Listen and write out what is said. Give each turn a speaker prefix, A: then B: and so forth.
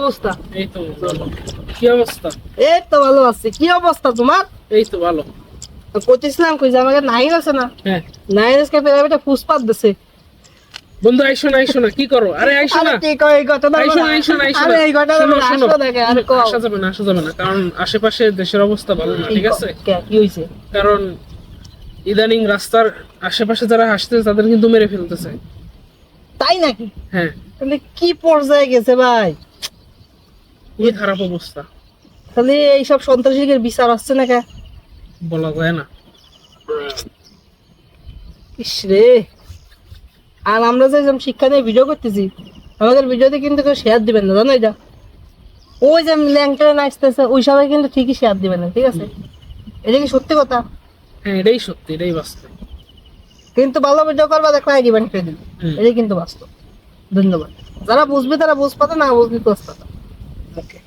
A: অবস্থা?
B: এই তো ভালো। কি অবস্থা?
A: এই তো ভালো আছি। কি অবস্থা তোমার?
B: এই তো ভালো।
A: কইছিলাম কই যে আমাকে নাইন আছে না,
B: হ্যাঁ
A: নাইন আজকে প্রাইভেটে ফুসপাত দিছে।
B: বন্ধু আইসো না কি করো? আরে আইসো না,
A: আরে কি কই এই ঘটনা
B: আইসো
A: বলা?
B: না, আইসো না, আইসো
A: আরে
B: না।
A: এই ঘটনা
B: শোনো,
A: বলা,
B: শোনো।
A: আসো দেখে আর কও।
B: আসা যাবে না, কারণ আশেপাশে দেশের অবস্থা ভালো না, ঠিক আছে?
A: কি হইছে?
B: কারণ ইদানিং রাস্তার আশেপাশে যারা আসতেছে তাদের কিন্তু মেরে ফেলতেছে।
A: তাই নাকি?
B: হ্যাঁ,
A: তাহলে কি পর্যায়ে গেছে ভাই?
B: খুবই খারাপ অবস্থা,
A: তাহলে এইসব সন্ত্রাসীদের বিচার হচ্ছে না কে?
B: বলা যায় না।
A: ইস রে। আর আমরা যে এরকম শিক্ষা নিয়ে ভিডিও করতেছি, আমাদের ভিডিওতে কিন্তু কেউ শেয়ার দিবেন না, জানো এটা? ওই যে ল্যাংটা নাচতেছে ওই সবাই কিন্তু ঠিকই শেয়ার দিবেন না, ঠিক আছে? এটা কি সত্যি কথা?
B: হ্যাঁ, এটাই সত্যি, এটাই বাস্তব।
A: কিন্তু ভালো ভিডিও করবা দেখো আইডি ব্যান করে দিবে, এটাই কিন্তু বাস্তব। ধন্যবাদ। যারা বুঝবে তারা বুঝ পাতা, না বুঝবে তো ওকে।